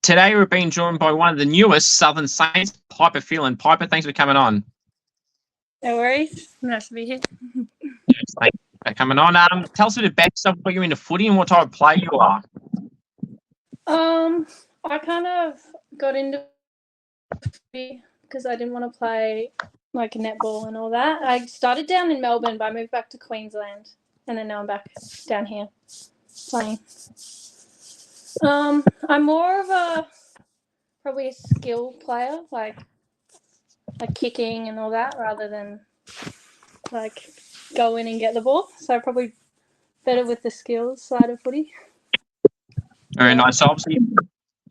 Today we're being joined by one of the newest Southern Saints, Piper Phelan. Piper, thanks for coming on. No worries. Nice to be here. Thanks for coming on. Tell us a bit about yourself, what you're into footy and what type of player you are. I kind of got into footy because I didn't want to play like netball and all that. I started down in Melbourne, but I moved back to Queensland, and then now I'm back down here playing. I'm more of probably a skill player, like kicking and all that, rather than like go in and get the ball. So probably better with the skills side of footy. Very nice. So obviously you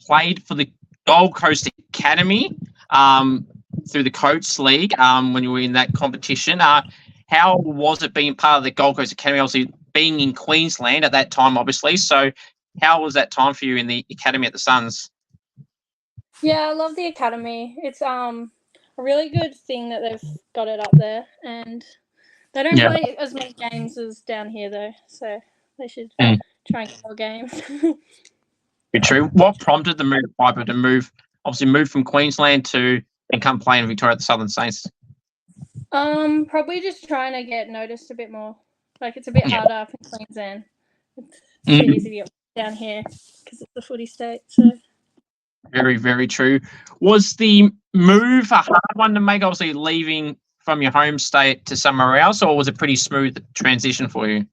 played for the Gold Coast Academy through the Coates League when you were in that competition. How was it being part of the Gold Coast Academy? Obviously being in Queensland at that time, obviously. So how was that time for you in the academy at the Suns? Yeah, I love the academy. It's a really good thing that they've got it up there, and they don't play as many games as down here though, so they should try and get more games. Very true. What prompted the move, Piper, to move from Queensland and come play in Victoria at the Southern Saints? Probably just trying to get noticed a bit more. Like it's a bit harder up in Queensland. It's too easy to get down here because it's the footy state. So. Very, very true. Was the move a hard one to make, obviously leaving from your home state to somewhere else, or was it pretty smooth transition for you?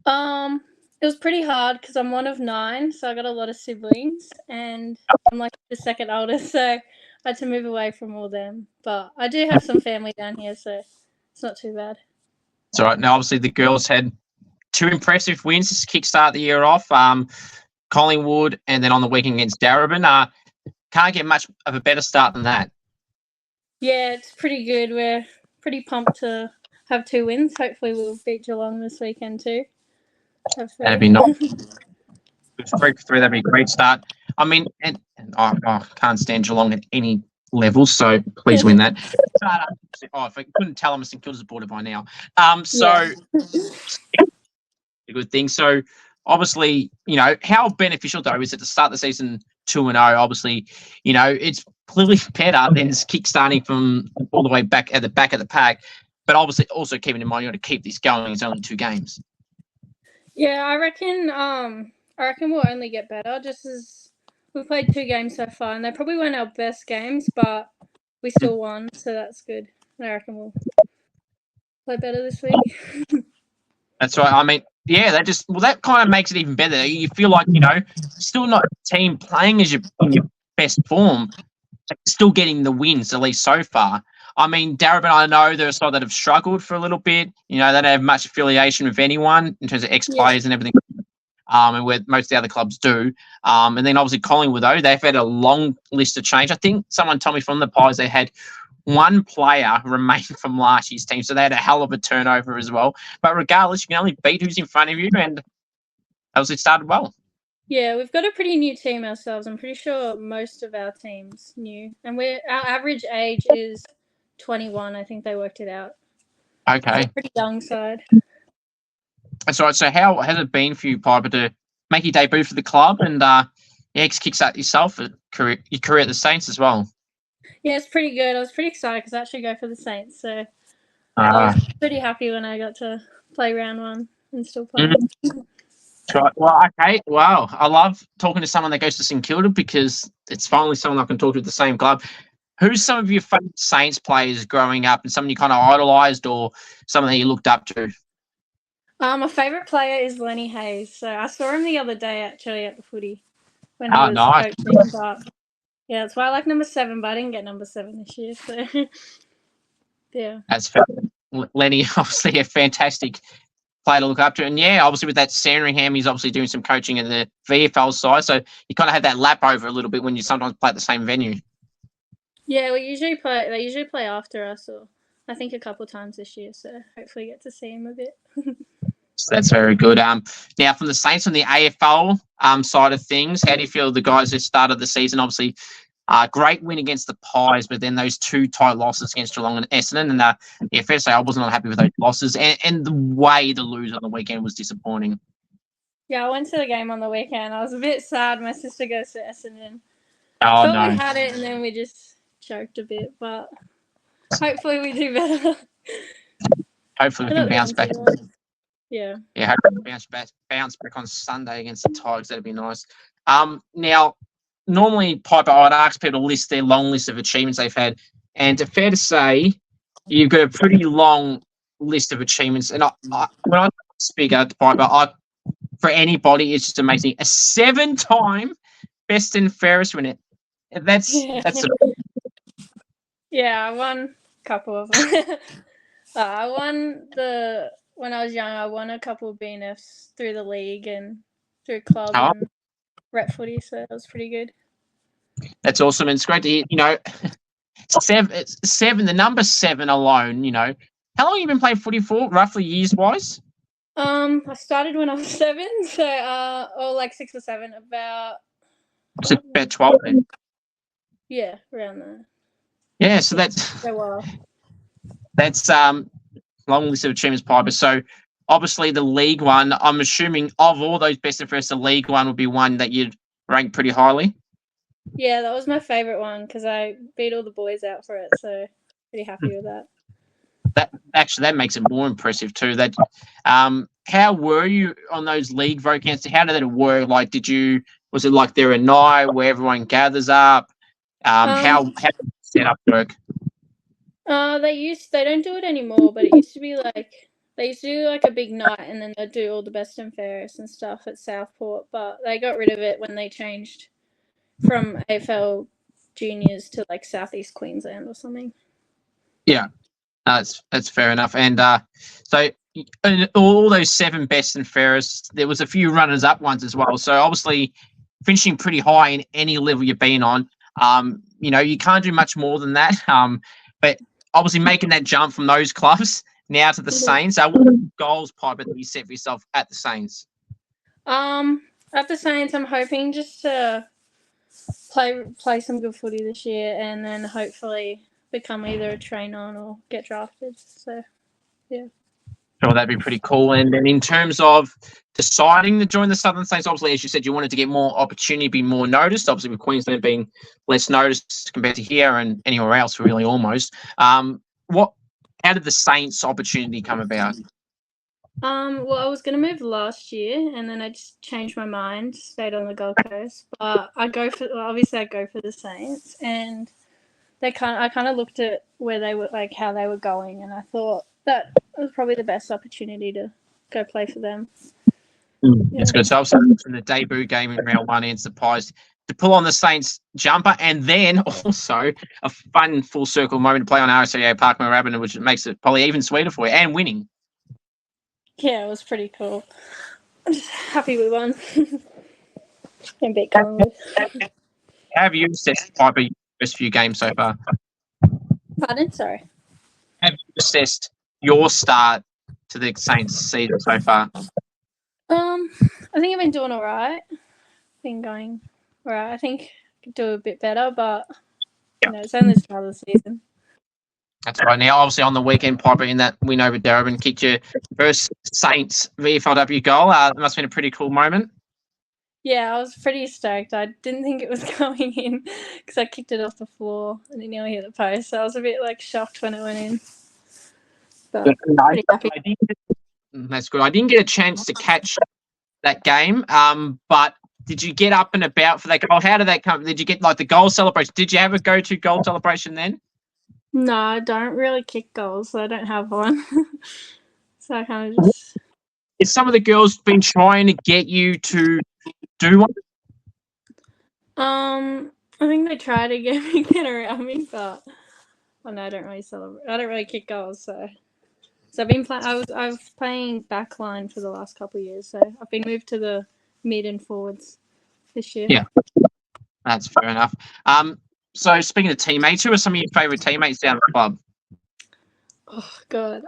It was pretty hard because I'm one of 9, so I got a lot of siblings, and I'm like the second oldest, so I had to move away from all them. But I do have some family down here, so it's not too bad. It's all right. Now, obviously, the girls had 2 impressive wins to kickstart the year off. Collingwood, and then on the weekend against Darebin. Can't get much of a better start than that. Yeah, it's pretty good. We're pretty pumped to have 2 wins. Hopefully we'll beat Geelong this weekend too. That'd be nice. 3 for 3, that'd be a great start. I mean, and I can't stand Geelong at any level, so please win that. If I couldn't tell, I'm a St Kilda supporter by now. A good thing. So obviously, how beneficial though is it to start the season 2-0? Obviously, it's clearly better than kick-starting from all the way back at the back of the pack. But obviously, also keeping in mind you want to keep this going. It's only 2 games. Yeah, I reckon we'll only get better. Just as we played 2 games so far, and they probably weren't our best games, but we still won, so that's good. I reckon we'll play better this week. That's right. I mean, yeah, that kind of makes it even better. You feel like, still not a team playing as in your best form, but still getting the wins, at least so far. I mean, Darebin, I know they're a side that have struggled for a little bit. They don't have much affiliation with anyone in terms of ex-players and everything, and where most of the other clubs do. And then obviously Collingwood, though, they've had a long list of change. I think someone told me from the Pies they had 1 player remain from last year's team, so they had a hell of a turnover as well. But regardless, you can only beat who's in front of you, and obviously it started well. Yeah, we've got a pretty new team ourselves. I'm pretty sure most of our team's new, and our average age is 21. I think they worked it out. Okay, so pretty young side. That's right. So how has it been for you, Piper, to make your debut for the club and kickstart yourself your career at the Saints as well? Yeah, it's pretty good. I was pretty excited because I actually go for the Saints, so I was pretty happy when I got to play round 1 and still play. Right. Well, okay. Wow. I love talking to someone that goes to St Kilda because it's finally someone I can talk to at the same club. Who's some of your favourite Saints players growing up and someone you kind of idolised or someone that you looked up to? My favourite player is Lenny Hayes. So I saw him the other day actually at the footy when he was coaching. But yeah, that's why I like number 7, but I didn't get number 7 this year. So yeah. That's fair. Lenny, obviously a fantastic player to look up to. And yeah, obviously with that Sandringham, he's obviously doing some coaching in the VFL side. So you kind of have that lap over a little bit when you sometimes play at the same venue. Yeah, they usually play after us, or I think a couple of times this year. So hopefully get to see him a bit. So that's very good. Now from the Saints on the AFL side of things, how do you feel the guys who started the season? Obviously, great win against the Pies, but then those 2 tight losses against Geelong and Essendon. And fair to say, I wasn't happy with those losses. And the way the lose on the weekend was disappointing. Yeah, I went to the game on the weekend. I was a bit sad. My sister goes to Essendon. Oh Thought no! we had it, and then we just choked a bit. But hopefully we do better. Hopefully we We're can not bounce doing back. too well. Yeah. Yeah, hopefully we can bounce back on Sunday against the Tigers. That'd be nice. Now, normally Piper, I'd ask people to list their long list of achievements they've had, and it's fair to say you've got a pretty long list of achievements. And when I speak out to Piper, for anybody, it's just amazing. A 7-time best and fairest winner. That's Yeah. that's Yeah, I won a couple of them. I won when I was young. I won a couple of BNFs through the league and through club oh, and rep footy, so that was pretty good. that's awesome. And it's great to hear. It's seven. The number 7 alone. How long have you been playing footy for, roughly years wise? I started when I was 7, so or like 6 or 7, It's about 12 then. yeah, around there. Yeah, so that's long list of achievements, Piper. So obviously the League One, I'm assuming of all those best and fairest, the League One would be one that you'd rank pretty highly. Yeah, that was my favourite one because I beat all the boys out for it, so pretty happy with that. That makes it more impressive too. How were you on those league vote counts? How did it work? Like, was it like there a night where everyone gathers up? How did the setup work? They don't do it anymore, but it used to be like they used to do like a big night, and then they'd do all the best and fairest and stuff at Southport. But they got rid of it when they changed from AFL juniors to like Southeast Queensland or something. Yeah, that's fair enough. And so in all those 7 best and fairest, there was a few runners up ones as well. So obviously finishing pretty high in any level you've been on. You can't do much more than that. But obviously making that jump from those clubs now to the Saints. What are the goals, Piper, that you set for yourself at the Saints? At the Saints, I'm hoping just to play some good footy this year, and then hopefully become either a train-on or get drafted. So, yeah. Sure, that'd be pretty cool. And then in terms of deciding to join the Southern Saints, obviously, as you said, you wanted to get more opportunity, be more noticed. Obviously, with Queensland being less noticed compared to here and anywhere else, really, almost. How did the Saints opportunity come about? Well, I was gonna move last year, and then I just changed my mind, stayed on the Gold Coast. But obviously I go for the Saints, and I kind of looked at where they were, like how they were going, and I thought that was probably the best opportunity to go play for them. That's good. So also from the debut game in round 1 against the Pies to pull on the Saints jumper, and then also a fun full circle moment to play on RSCA Park Moorabbin, which makes it probably even sweeter for you, and winning. Yeah, it was pretty cool. I'm just happy we won. And beat Collingwood. How have you assessed Piper your first few games so far? Pardon? Sorry. Have you assessed your start to the Saints season so far? I think I've been doing all right. Been going all right. I think I could do a bit better, but it's only the start of the season. That's right. Now, obviously, on the weekend, Piper, in that win over Darabin, kicked your first Saints VFLW goal. It must have been a pretty cool moment. Yeah, I was pretty stoked. I didn't think it was going in because I kicked it off the floor and it nearly hit the post. So I was a bit shocked when it went in. But pretty happy. That's good. I didn't get a chance to catch that game, but did you get up and about for that goal? How did that come? Did you get the goal celebration? Did you have a go-to goal celebration then? No, I don't really kick goals, so I don't have one. So I kind of just... Is some of the girls been trying to get you to do one? I think they try to get around me, but I don't really celebrate. I don't really kick goals, so I've been playing. I was playing backline for the last couple of years, so I've been moved to the mid and forwards this year. Yeah, that's fair enough. So speaking of teammates, who are some of your favourite teammates down at the club? Oh God,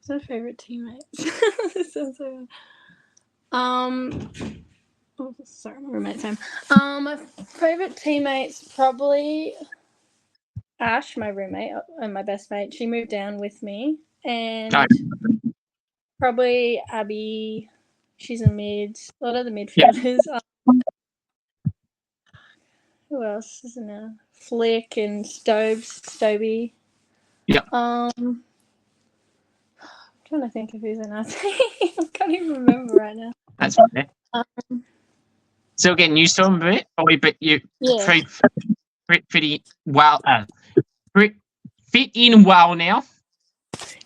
what's my favourite teammates? This sounds so bad. Oh, sorry, my roommate's home. My favourite teammates probably Ash, my roommate and my best mate. She moved down with me, and probably Abby. She's a mid. A lot of the midfielders. Who else isn't there? Flick and Stobie. Yeah. I'm trying to think of who's in our team. I can't even remember right now. That's fair. Still getting used to them a bit, but you pretty well. Fit in well now.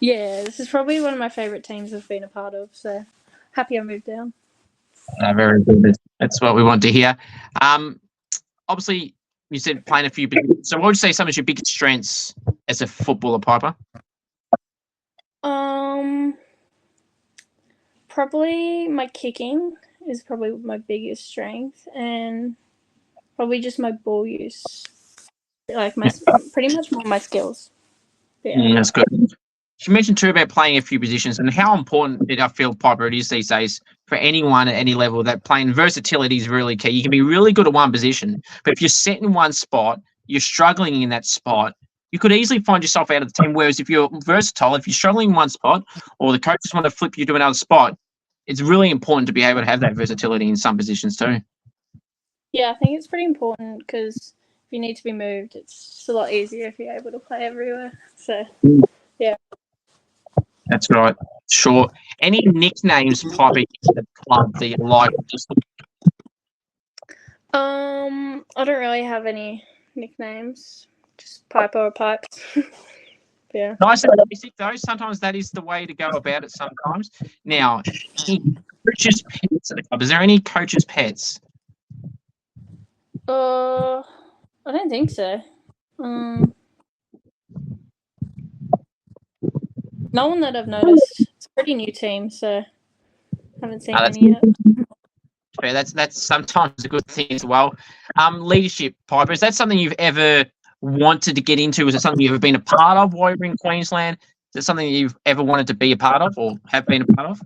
Yeah, this is probably one of my favourite teams I've been a part of. So happy I moved down. Very good. That's what we want to hear. Obviously, you said playing a few big. So, what would you say some of your biggest strengths as a footballer, Piper? Probably my kicking is probably my biggest strength, and probably just my ball use, like pretty much more my skills. Yeah, that's good. You mentioned too about playing a few positions and how important I feel, Piper, it is these days for anyone at any level that playing versatility is really key. You can be really good at one position, but if you're set in one spot, you're struggling in that spot, you could easily find yourself out of the team. Whereas if you're versatile, if you're struggling in one spot or the coaches want to flip you to another spot, it's really important to be able to have that versatility in some positions too. Yeah, I think it's pretty important because if you need to be moved, it's a lot easier if you're able to play everywhere. So, yeah. That's right. Sure. Any nicknames, Piper, in the club that you like? I don't really have any nicknames. Just Piper or Pipes. Yeah. Nice and basic though. Sometimes that is the way to go about it. Sometimes. Now, any coaches' pets at the club? Is there any coaches' pets? I don't think so. No one that I've noticed. It's a pretty new team, so haven't seen any yet. Fair. That's sometimes a good thing as well. Leadership, Piper. Is that something you've ever wanted to get into? Is it something you've ever been a part of while you're in Queensland? Is it something you've ever wanted to be a part of or have been a part of?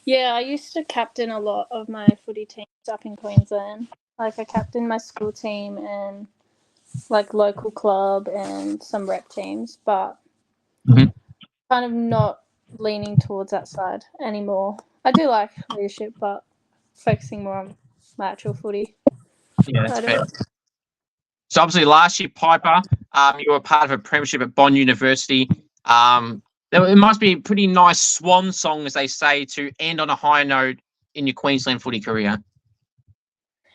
Yeah, I used to captain a lot of my footy teams up in Queensland. Like I captained my school team and like local club and some rep teams, but kind of not leaning towards that side anymore. I do like leadership, but focusing more on my actual footy. Yeah, that's fair. So obviously last year, Piper, you were part of a premiership at Bond University. It must be a pretty nice swan song, as they say, to end on a high note in your Queensland footy career.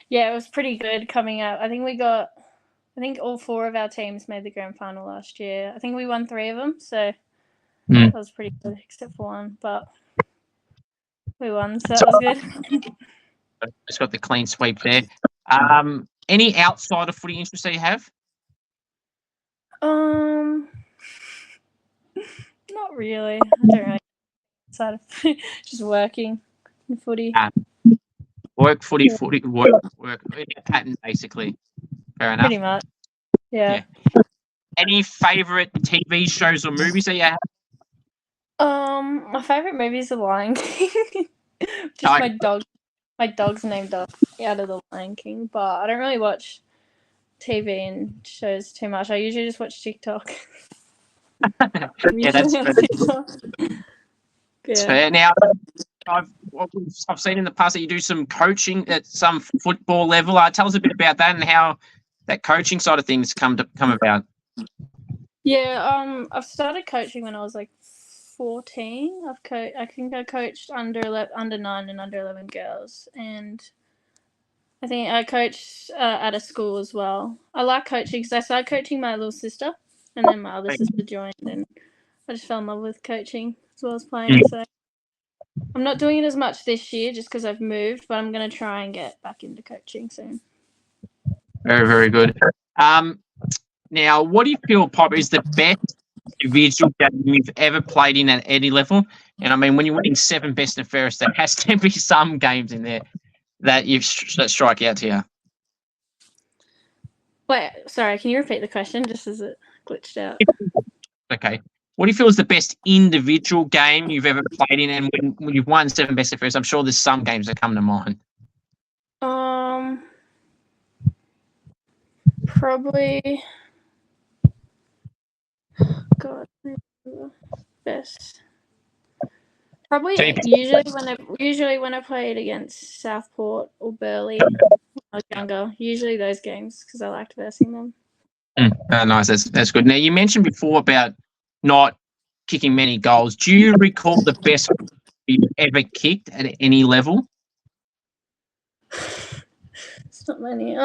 Yeah, it was pretty good coming out. I think all 4 of our teams made the grand final last year. I think we won 3 of them, so that was pretty good, except for one, but we won, so that was good. Just got the clean sweep there. Any outside of footy interests that you have? Not really. I don't really. Outside of just working in footy. Work, footy, work. Pattern, basically. Fair enough. Pretty much. Yeah. Any favourite TV shows or movies that you have? My favourite movie is The Lion King. Just my dog. My dog's named out of The Lion King, but I don't really watch TV and shows too much. I usually just watch TikTok. Yeah, that's fair. That's fair. Now, I've seen in the past that you do some coaching at some football level. Tell us a bit about that and how that coaching side of things come about. Yeah, I've started coaching when I was like 14. I think I coached under 9 and under 11 girls, and I think I coached at a school as well. I like coaching because I started coaching my little sister, and then my other sister joined, and I just fell in love with coaching as well as playing. So I'm not doing it as much this year just because I've moved, but I'm going to try and get back into coaching soon. Very, very good. Now, what do you feel, Piper, is the best individual game you've ever played in at any level? And I mean, when you're winning 7 best and fairest, there has to be some games in there that that strike out to you. Wait, sorry, can you repeat the question just as it glitched out? Okay. What do you feel is the best individual game you've ever played in? And when you've won 7 best and fairest, I'm sure there's some games that come to mind. Probably. God, best. Probably usually when I played against Southport or Burleigh, I was younger. Usually those games because I liked versing them. Nice. That's good. Now, you mentioned before about not kicking many goals. Do you recall the best you've ever kicked at any level? It's not many.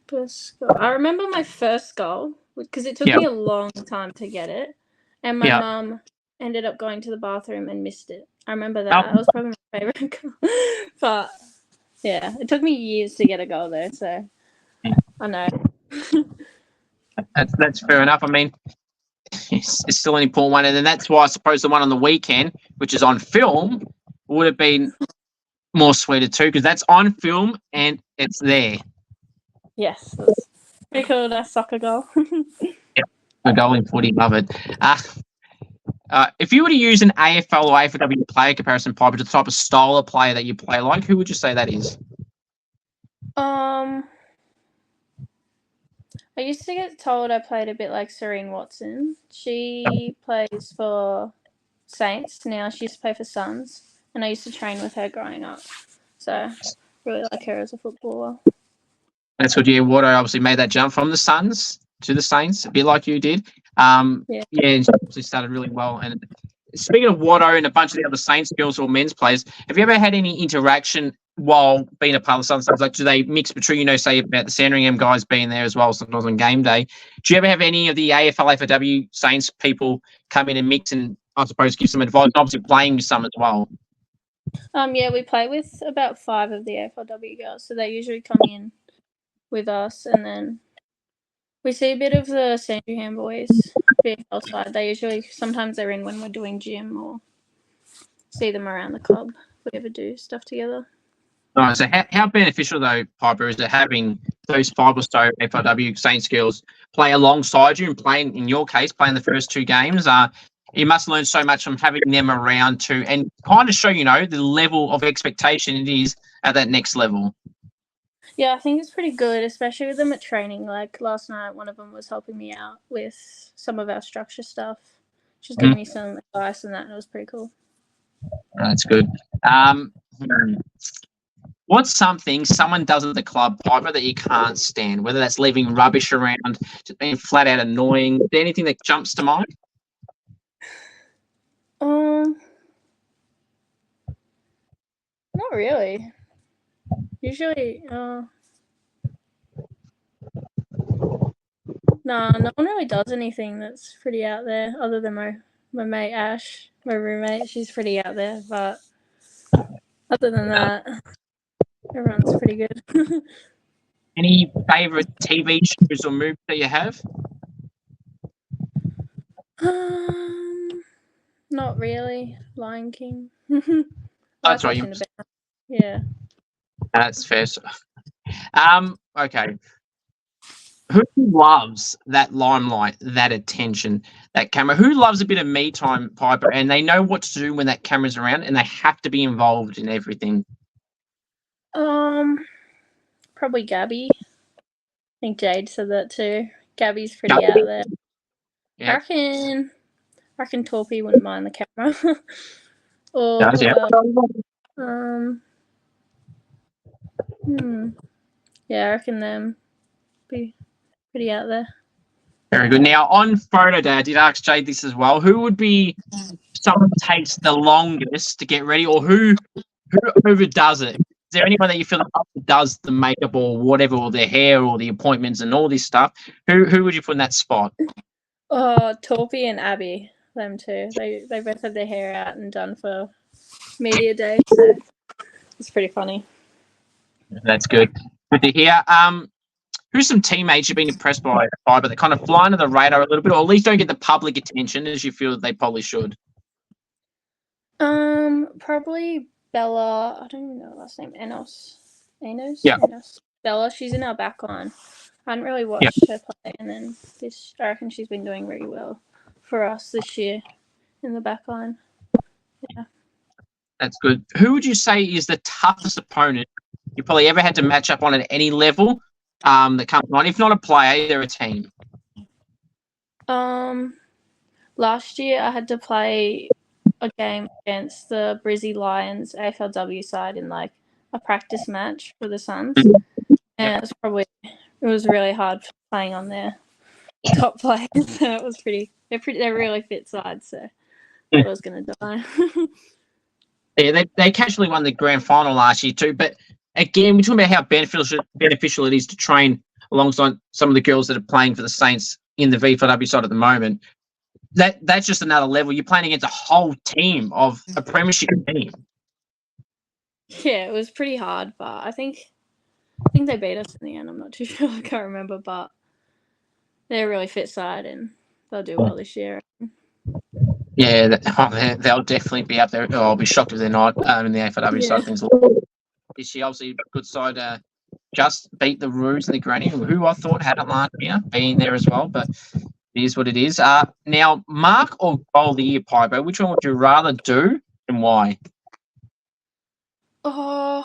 First goal. I remember my first goal because it took me a long time to get it, and my mum ended up going to the bathroom and missed it. I remember that. That was probably my favorite goal. But yeah, it took me years to get a goal there, so I know. That's fair enough. I mean, it's still an important one, and then that's why I suppose the one on the weekend, which is on film, would have been more sweeter too, because that's on film and it's there. Yes, that's pretty cool. That soccer goal. A goal in footy, love it. If you were to use an AFL or AFLW player comparison, Piper, to the type of style of player that you play like, who would you say that is? I used to get told I played a bit like Serene Watson. She plays for Saints now. She used to play for Suns, and I used to train with her growing up. So really like her as a footballer. That's good. Yeah, Watto obviously made that jump from the Suns to the Saints, a bit like you did. And she obviously started really well. And speaking of Watto and a bunch of the other Saints girls or men's players, have you ever had any interaction while being a part of the Suns? Like, do they mix between, say about the Sandringham guys being there as well, sometimes on game day? Do you ever have any of the AFL, AFLW Saints people come in and mix and, I suppose, give some advice, and obviously playing with some as well? Yeah, we play with about 5 of the AFLW girls, so they usually come in with us, and then we see a bit of the Sandringham boys VFL side. They usually, sometimes they're in when we're doing gym, or see them around the club. We ever do stuff together. Right, so how beneficial, though, Piper, is it having those 5 or so AFLW Saints girls play alongside you and playing, in your case, playing the first 2 games? You must learn so much from having them around too, and kind of show, the level of expectation it is at that next level. Yeah, I think it's pretty good, especially with them at training. Like last night, one of them was helping me out with some of our structure stuff. She was giving me some advice and that, and it was pretty cool. That's good. What's something someone does at the club, Piper, that you can't stand? Whether that's leaving rubbish around, just being flat out annoying. Is there anything that jumps to mind? Not really. Usually, no one really does anything that's pretty out there, other than my mate Ash, my roommate. She's pretty out there, but other than that, everyone's pretty good. Any favourite TV shows or movies that you have? Not really. Lion King. That's right. Yeah. That's fair. Okay. Who loves that limelight, that attention, that camera? Who loves a bit of me time, Piper, and they know what to do when that camera's around and they have to be involved in everything? Probably Gabby. I think Jade said that too. Gabby's pretty out there. Yeah. I reckon Torpy wouldn't mind the camera. Yeah, I reckon them be pretty out there. Very good. Now, on photo day, I did ask Jade this as well. Who would be someone who takes the longest to get ready, or who overdoes it? Is there anyone that you feel like does the makeup or whatever, or their hair or the appointments and all this stuff? Who would you put in that spot? Torpy and Abby, them two. They both have their hair out and done for media day, so it's pretty funny. That's good. Good to hear. Who's some teammates you've been impressed by that kind of fly under the radar a little bit, or at least don't get the public attention as you feel that they probably should? Probably Bella. I don't even know her last name. Enos. Yeah. Enos. Bella. She's in our back line. I hadn't really watched her play, and then I reckon she's been doing really well for us this year in the back line. Yeah. That's good. Who would you say is the toughest opponent you probably ever had to match up on at any level that comes on? If not a player, they're a team. Last year I had to play a game against the Brizzy Lions AFLW side in like a practice match for the Suns, and it was really hard playing on their top players. So it was they're really fit sides, so I was gonna die. Yeah, they casually won the grand final last year too. But again, we're talking about how beneficial it is to train alongside some of the girls that are playing for the Saints in the VFLW side at the moment. That's just another level. You're playing against a whole team of a premiership team. Yeah, it was pretty hard, but I think they beat us in the end. I'm not too sure. I can't remember, but they're a really fit side and they'll do well this year. Yeah, they'll definitely be up there. I'll be shocked if they're not in the AFLW side of things. This year, obviously, a good side. Just beat the Roos and the Granny, who I thought had it last year, being there as well. But it is what it is. Now, mark or goal of the year, Piper, which one would you rather do and why? Oh,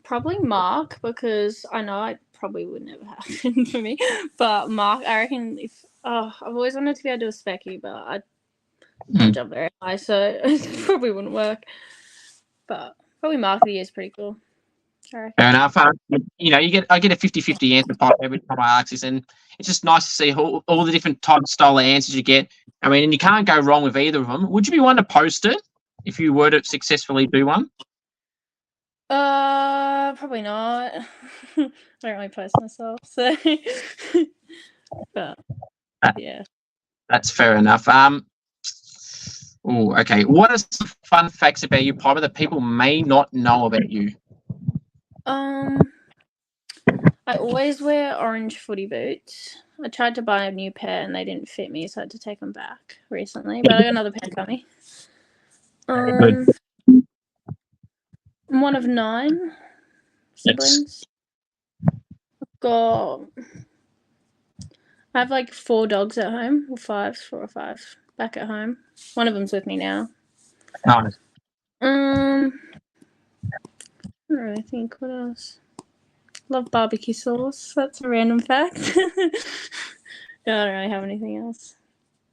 probably Mark, because I know it probably would never happen for me. But Mark, I reckon I've always wanted to be able to do a specky, but I can't jump very high, so it probably wouldn't work. But probably Mark of the year is pretty cool. Fair enough. I get a 50-50 answer Piper every time I ask this, and it's just nice to see all the different type of style of answers you get. I mean, and you can't go wrong with either of them. Would you be one to post it if you were to successfully do one? Probably not. I don't really post myself, so. But yeah, that's fair enough. Okay. What are some fun facts about you, Piper, that people may not know about you? I always wear orange footy boots. I tried to buy a new pair and they didn't fit me, so I had to take them back recently. But I got another pair coming. I'm one of 9 siblings. I have like 4 dogs at home, or 4 or 5 back at home. One of them's with me now. Nice. I don't really think what else. Love barbecue sauce. That's a random fact. No, I don't really have anything else.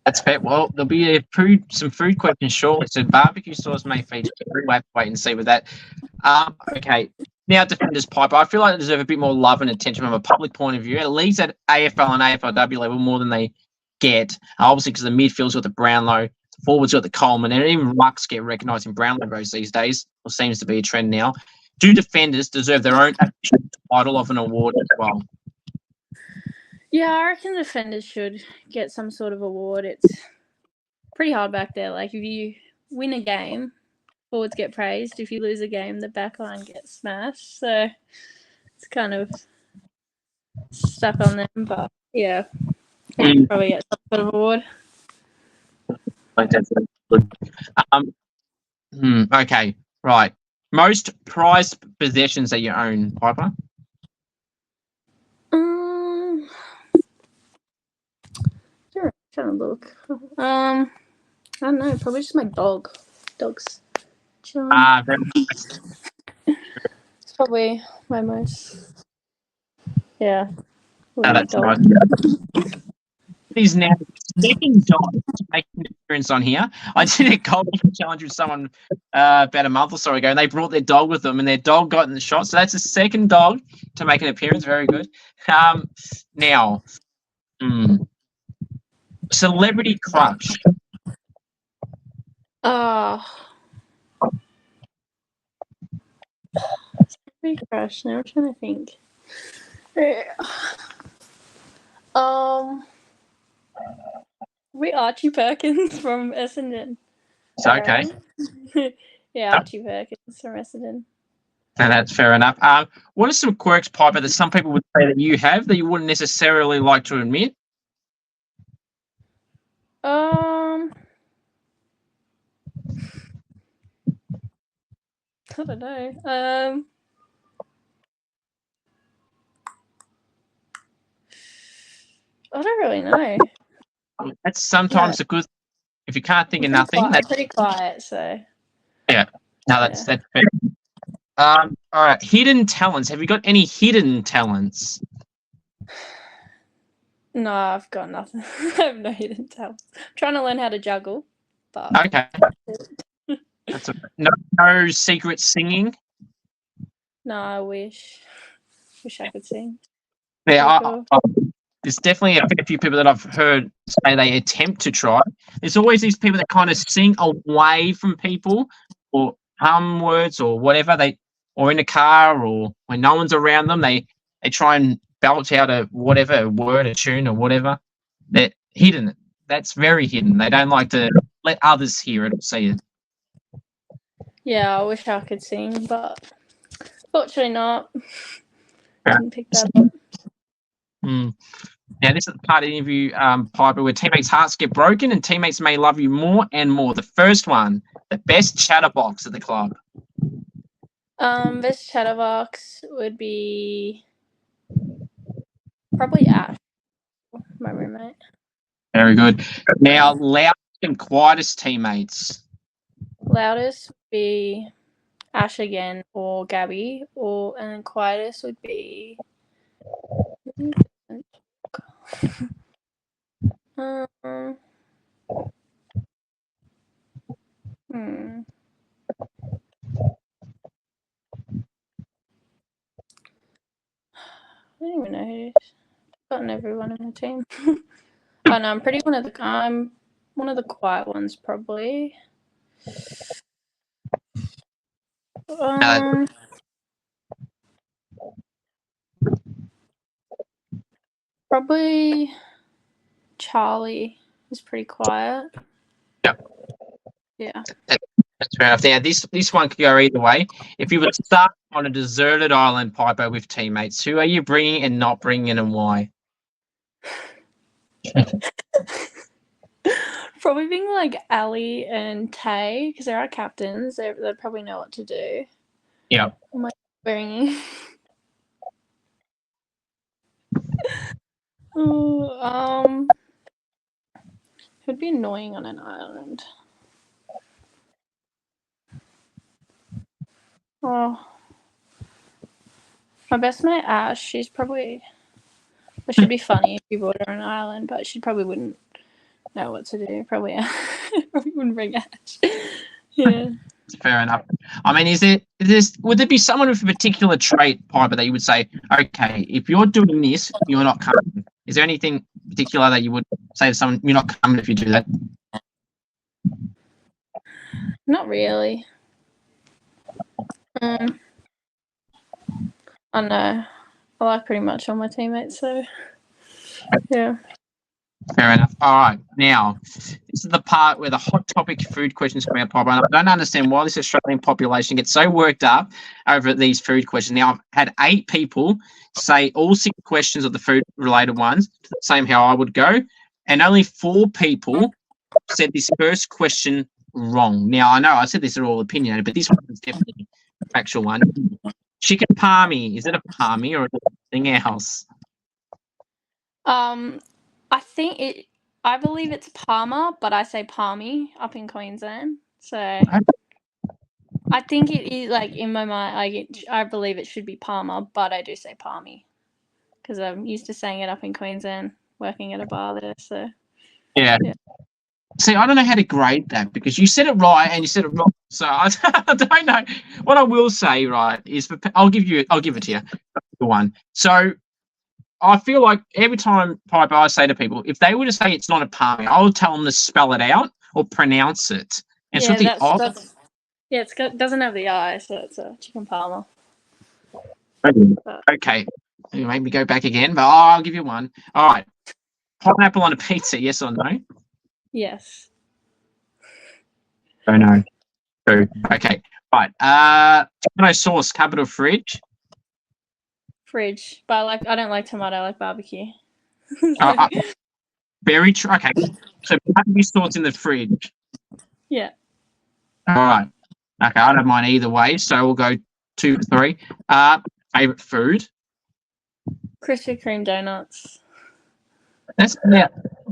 That's fair. Well, there'll be some food questions shortly. So barbecue sauce may feature. We'll have to wait and see with that. Okay. Now, defenders, Piper. I feel like they deserve a bit more love and attention from a public point of view, at least at AFL and AFLW level, more than they get. Obviously, because the midfield's got the Brownlow, the forwards got the Coleman, and even rucks get recognised in Brownlow rows these days. Or seems to be a trend now. Do defenders deserve their own title of an award as well? Yeah, I reckon defenders should get some sort of award. It's pretty hard back there. Like, if you win a game, forwards get praised. If you lose a game, the back line gets smashed. So it's kind of stuck on them. But yeah, they should probably get some sort of award. Okay, right. Most prized possessions that you own, Piper? Trying to look. I don't know. Probably just my dog. Dogs. Chilling. It's probably my most. Yeah. That's nice. It is now the second dog to make an appearance on here. I did a golfing challenge with someone about a month or so ago, and they brought their dog with them, and their dog got in the shot. So that's the second dog to make an appearance. Very good. Now, celebrity crush. Celebrity crush. Now I'm trying to think. We Archie Perkins from Essendon. It's okay. Yeah, Archie Perkins from Essendon. No, that's fair enough. What are some quirks, Piper, that some people would say that you have that you wouldn't necessarily like to admit? I don't know. I don't really know. That's sometimes a good. If you can't think of nothing, that's pretty quiet. So yeah, no, that's fair. All right, hidden talents. Have you got any hidden talents? No, I've got nothing. I have no hidden talents. I'm trying to learn how to juggle, but okay, That's no secret singing. No, I wish I could sing. Yeah, Cool. there's definitely a fair few people that I've heard say they attempt to try. There's always these people that kind of sing away from people or hum words or whatever or in a car or when no one's around them, they try and belch out a whatever word, a tune or whatever. They're hidden. That's very hidden. They don't like to let others hear it or see it. Yeah, I wish I could sing, but fortunately not. Didn't pick that up. Now, this is the part of the interview, Piper, where teammates' hearts get broken and teammates may love you more and more. The first one, the best chatterbox at the club. Best chatterbox would be probably Ash, my roommate. Very good. Now, loudest and quietest teammates. Loudest would be Ash again or Gabby, and then quietest would be I don't even know who it is. I've gotten everyone in the team. Oh no, I'm one of the quiet ones probably. Probably Charlie is pretty quiet. Yep. Yeah. That's fair enough. Now, this one could go either way. If you were to start on a deserted island, Piper, with teammates, who are you bringing and not bringing and why? Probably being like Ali and Tay, because they're our captains. They probably know what to do. Yeah. Am I bringing? Who'd be annoying on an island? Oh, my best mate Ash. She's probably. It should be funny if you brought her on an island, but she probably wouldn't know what to do. Probably wouldn't bring Ash. Yeah. Fair enough. I mean, would there be someone with a particular trait, Piper, that you would say, okay, if you're doing this, you're not coming? Is there anything particular that you would say to someone, you're not coming if you do that? Not really. I don't know. I like pretty much all my teammates, so yeah. Fair enough. All right. Now, this is the part where the hot topic food questions come out, Piper. I don't understand why this Australian population gets so worked up over these food questions. Now, I've had 8 people say all 6 questions of the food-related ones, the same how I would go, and only 4 people said this first question wrong. Now, I know I said these are all opinionated, but this one is definitely a factual one. Chicken palmy, is it a palmy or is it something else? I believe it's Palmer, but I say Palmy up in Queensland. So I think it is, like, in my mind, I believe it should be Palmer, but I do say Palmy because I'm used to saying it up in Queensland, working at a bar there. So yeah. See, I don't know how to grade that because you said it right and you said it wrong. So I don't know. What I will say, right, is I'll give it to you. The one. So I feel like every time, Piper, I say to people, if they were to say it's not a palmy, I would tell them to spell it out or pronounce it. And yeah, it doesn't have the I, so it's a chicken Palmer. Okay, you made me go back again, but I'll give you one. All right, pineapple on a pizza, yes or no? Yes. Oh no. True. Okay. Right. Tomato sauce, capital fridge. Fridge, but I don't like tomato. I like barbecue. Very true. Okay. So barbecue sauce in the fridge. Yeah. All right. Okay. I don't mind either way. So we'll go 2 for 3. Favorite food. Krispy Kreme donuts. I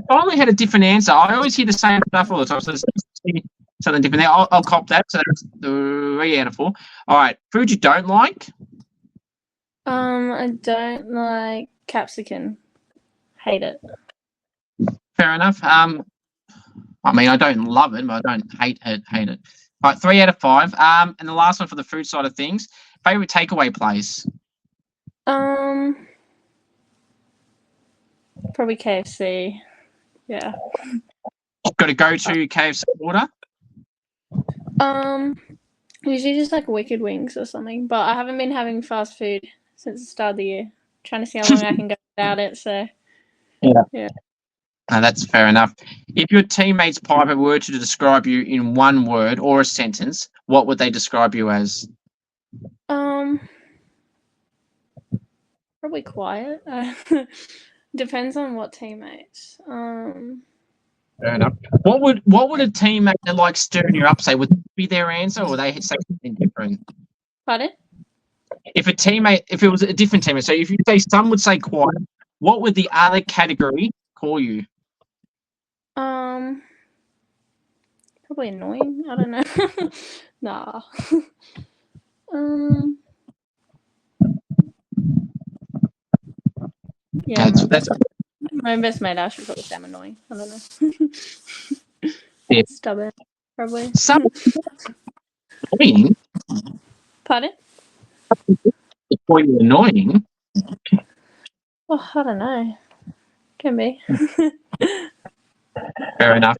only had a different answer. I always hear the same stuff all the time. So there's something different there. I'll cop that. So that's 3 out of 4. All right. Food you don't like? I don't like capsicum. Hate it. Fair enough. I mean, I don't love it, but I don't hate it. Hate it. All right, 3 out of 5. And the last one for the food side of things. Favorite takeaway place? Probably KFC. Yeah. Got to go to KFC order? Usually just like Wicked Wings or something, but I haven't been having fast food since the start of the year. Trying to see how long I can go without it. So yeah. That's fair enough. If your teammates, Piper, were to describe you in one word or a sentence, what would they describe you as? Probably quiet. Depends on what teammates. Fair enough. What would a teammate that like stirring you up say? Would that be their answer, or would they say something different? Pardon? If it was a different teammate, so if you say some would say quiet, what would the other category call you? Probably annoying. I don't know. Nah. Yeah. That's my best mate Ash would probably say I'm annoying. I don't know. Yeah. Stubborn, probably. Some annoying. Pardon? Call you annoying. Oh, I don't know. Can be. Fair enough.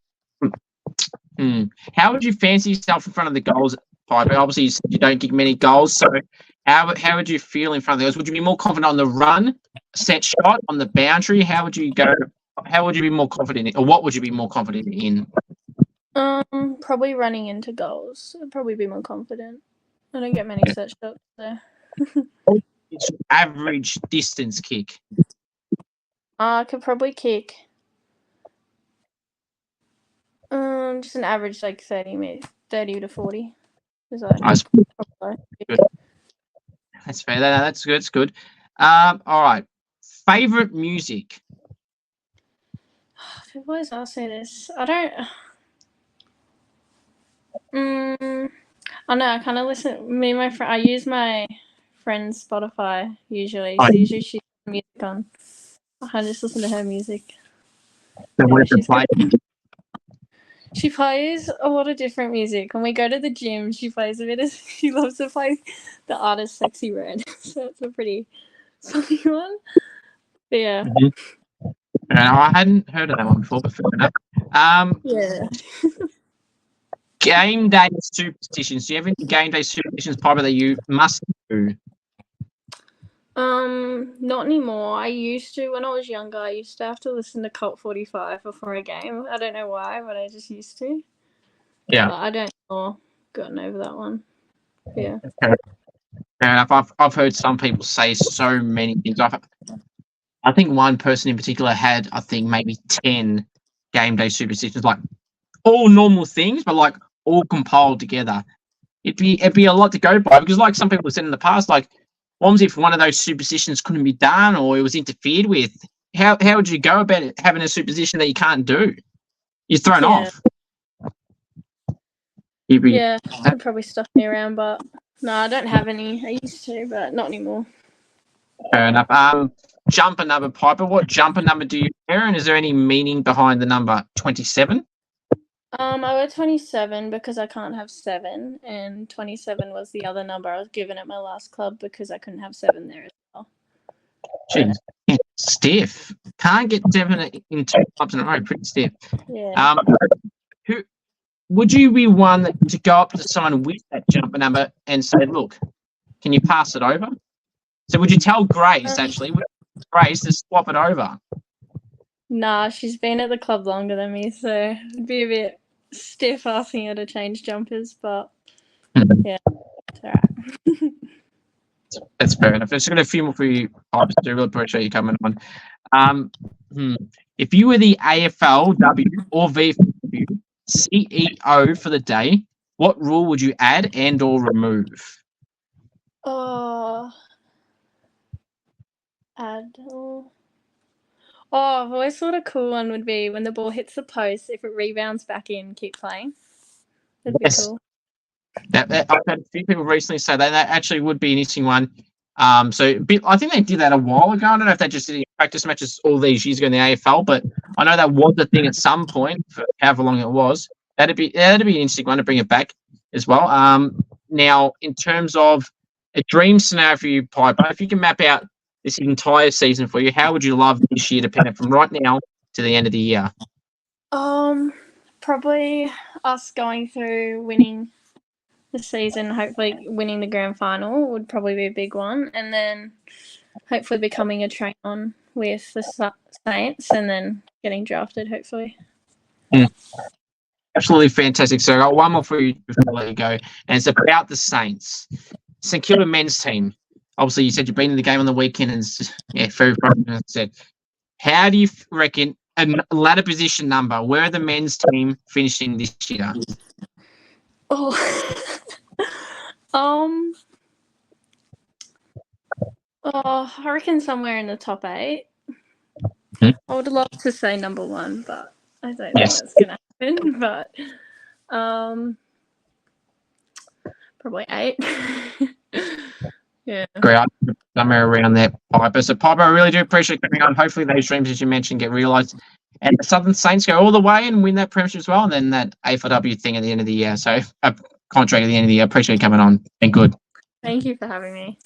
How would you fancy yourself in front of the goals, Piper? Obviously, you don't get many goals, so how would you feel in front of the goals? Would you be more confident on the run, set shot, on the boundary? How would you go? How would you be more confident in, or what would you be more confident in? Probably running into goals. I'd probably be more confident. I don't get many set shots there. It's average distance kick. I could probably kick. Just an average like 30 to 40. Is that Good. That's fair. That's good. It's good. All right. Favorite music? People always ask me this. I don't. I know. I kind of listen. Me and my friend. I use my friend's Spotify usually. So usually she's music on. I just listen to her music. She plays a lot of different music. When we go to the gym, she plays a bit of. She loves to play the artist Sexy Red. So it's a pretty funny one. But yeah. I hadn't heard of that one before, but fair enough. Yeah. Game day superstitions. Do you have any game day superstitions, Piper, that you must do? Not anymore. I used to when I was younger. I used to have to listen to Cult 45 before a game. I don't know why, but I just used to. Yeah. But I don't know. Gotten over that one. Yeah. Fair enough. I've heard some people say so many things. I think one person in particular had, I think, maybe 10 game day superstitions, like all normal things, but like all compiled together. It'd be a lot to go by because, like some people have said in the past, like, what was if one of those superstitions couldn't be done or it was interfered with? How would you go about it, having a superstition that you can't do? You're thrown off. It'd probably stuff me around, but no, I don't have any. I used to, but not anymore. Fair enough. Jumper number, Piper. What jumper number do you wear, and is there any meaning behind the number 27? I wear 27 because I can't have 7, and 27 was the other number I was given at my last club because I couldn't have 7 there as well. Jeez, stiff. Can't get 7 in 2 clubs in a row. Pretty stiff. Yeah. Who would you be one to go up to someone with that jumper number and say, "Look, can you pass it over?" So would you tell Grace actually? Would Grace to swap it over? Nah, she's been at the club longer than me, so it'd be a bit stiff asking her to change jumpers, but yeah, it's all right. That's fair enough. I've just got a few more for you. I really appreciate you coming on. If you were the AFLW or VFLW CEO for the day, what rule would you add and or remove? I've always thought a cool one would be when the ball hits the post, if it rebounds back in, keep playing. That'd be cool. I've had a few people recently say that actually would be an interesting one. I think they did that a while ago. I don't know if they just did it practice matches all these years ago in the AFL, but I know that was the thing at some point for however long it was. That'd be an interesting one to bring it back as well. Now, in terms of a dream scenario for you, Piper, if you can map out this entire season for you, how would you love this year to pan out from right now to the end of the year? Probably us going through winning the season, hopefully winning the grand final would probably be a big one, and then hopefully becoming a train on with the Saints and then getting drafted, hopefully. Absolutely fantastic. So I got one more for you before I let you go, and it's about the Saints. St Kilda men's team. Obviously, you said you've been in the game on the weekend, and it's just, very frustrating, as I said. How do you reckon a ladder position number? Where are the men's team finishing this year? I reckon somewhere in the top 8. Hmm? I would love to say number 1, but I don't think that's going to happen. But probably 8. Yeah. Great. Somewhere around there, Piper. So, Piper, I really do appreciate coming on. Hopefully those dreams, as you mentioned, get realised. And the Southern Saints go all the way and win that premiership as well. And then that AFLW thing at the end of the year. So, a contract at the end of the year. Appreciate you coming on. And good. Thank you for having me.